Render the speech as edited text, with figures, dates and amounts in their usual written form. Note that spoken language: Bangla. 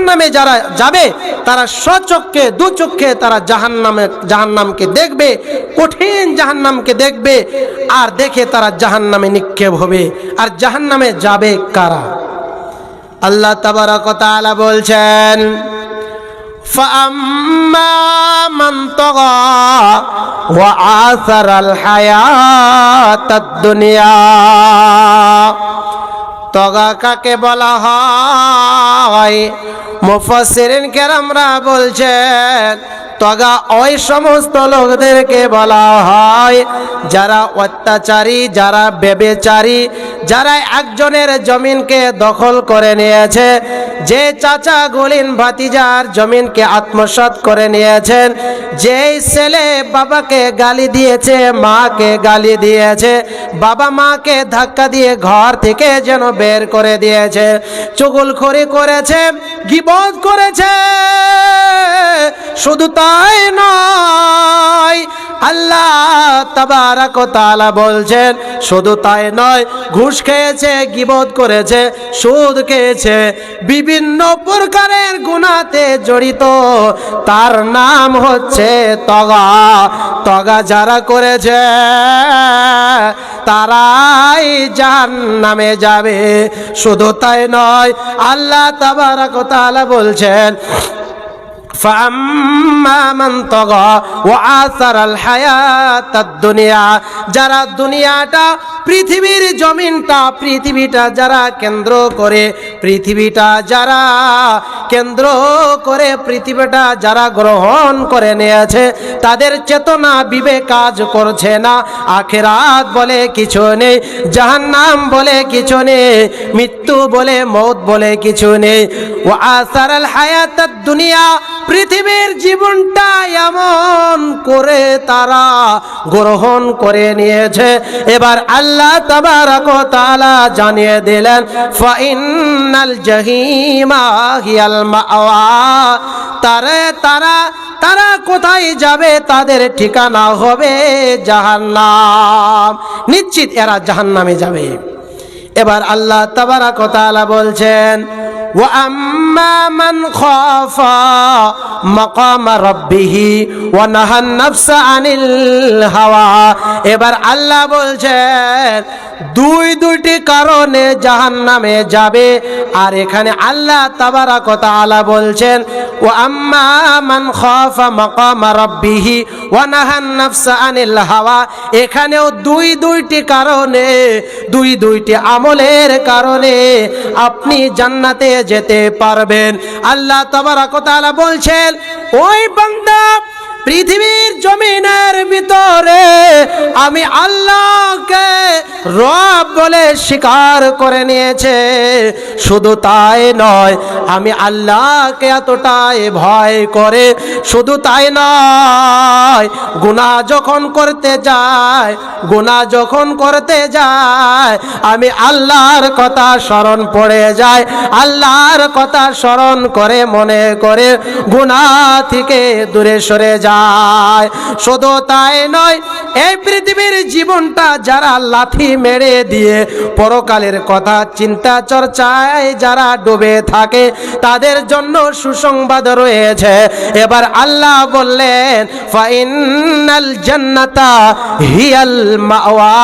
জাহান্নামে যারা যাবে তারা স্বচক্ষে দু চক্ষে তারা জাহান্নামকে দেখবে, কঠিন জাহান্নামকে দেখবে, আর দেখে তারা জাহান্নামে নিক্ষেপ হবে। আর জাহান্নামে যাবে কারা? আল্লাহ তাবারক ওয়া তাআলা বলছেন, فَأَمَّا مَنْ طَغَى وَآثَرَ الْحَيَاةَ الدُّنْيَا। তগা কাকে বলা হয়? মুফাসসিরিন কেরামরা বলছেন তগা ওই সমস্ত লোকদেরকে বলা হয় যারা অত্যাচারী, যারা ব্যভিচারী, যারা একজনের জমিনকে দখল করে নিয়েছে, যে চাচা গলিন ভাতিজার জমিনকে আত্মসাৎ করে নিয়েছেন, যেই ছেলে বাবাকে গালি দিয়েছে, মাকে গালি দিয়েছে, বাবা মাকে ধাক্কা দিয়ে ঘর থেকে যেন বের করে দিয়েছে, চুগলখড়ি করেছে, গীবত করেছে। শুধু তাই নয়, আল্লাহ তাবারক ওয়া তাআলা বলছেন শুধু তাই নয়, ঘুষ খেয়েছে, গীবত করেছে, সুদ খেয়েছে, বিভিন্ন প্রকারের গুনাহতে জড়িত, তার নাম হচ্ছে তগা। তগা যারা করেছে তারাই জাহান্নামে যাবে। শুধু তাই নয়, আল্লাহ তাবারক ওয়া তাআলা বলছেন فَأَمَّا مَنْ طَغَى وَآثَرَ الْحَيَاةَ الدُّنْيَا। যারা দুনিয়াটা, পৃথিবীর জমিনটা, পৃথিবীটা যারা কেন্দ্র করে, পৃথিবীটা যারা কেন্দ্র করে, পৃথিবীটা যারা গ্রহণ করে নিয়েছে, তাদের চেতনা বিবেক কাজ করছে না। আখিরাত বলে কিছু নেই, জাহান্নাম বলে কিছু নেই, মৃত্যু বলে, মওত বলে কিছু নেই। ওয়াসারাল হায়াতাদ দুনিয়া, পৃথিবীর জীবনটা এমন করে তারা গ্রহণ করে নিয়েছে। এবার আল্লাহ তাবারক ওয়া তাআলা জানিয়ে দিলেন ফাইনাল জাহিমা হিয়াল মাওয়া। তারা কোথায় যাবে? তাদের ঠিকানা হবে জাহান্নাম। নিশ্চিত এরা জাহান্নামে যাবে। এবার আল্লাহ তাবারক ওয়া তাআলা বলছেন وَأَمَّا مَنْ خَافَ مَقَامَ رَبِّهِ وَنَهَى النَّفْسَ عَنِ الْهَوَى। এবার আল্লাহ বলছেন দুইটি কারণে জাহান্নামে যাবে। আর এখানে আল্লাহ তাবারক ওয়া তাআলা বলছেন وَأَمَّا مَنْ خَافَ مَقَامَ رَبِّهِ وَنَهَى النَّفْسَ عَنِ الْهَوَى। এখানেও দুইটি কারণে, দুইটি আমলের কারণে আপনি জান্নাতে যেতে পারবেন। আল্লাহ তাবারক ওয়া তাআলা বলছেন ওই বান্দা পৃথিবীর জমিনের ভিতরে আমি আল্লাহকে রব বলে স্বীকার করে নিয়েছে। শুধু তাই নয়, আমি আল্লাহকে এতটাই ভয় করে, শুধু তাই নয়, গুনাহ যখন করতে যায় আমি আল্লাহর কথা স্মরণ পড়ে যায়, আল্লাহর কথা স্মরণ করে মনে করে গুনাহ থেকে দূরে সরে যায়। শুধু তাই নয়, এই পৃথিবীর জীবনটা যারা লাথি মেরে দিয়ে পরকালের কথা চিন্তা চর্চায় যারা ডুবে থাকে, তাদের জন্য সুসংবাদ রয়েছে। এবার আল্লাহ বললেন ফাইনাল জান্নাতা হিয়াল মাওয়া।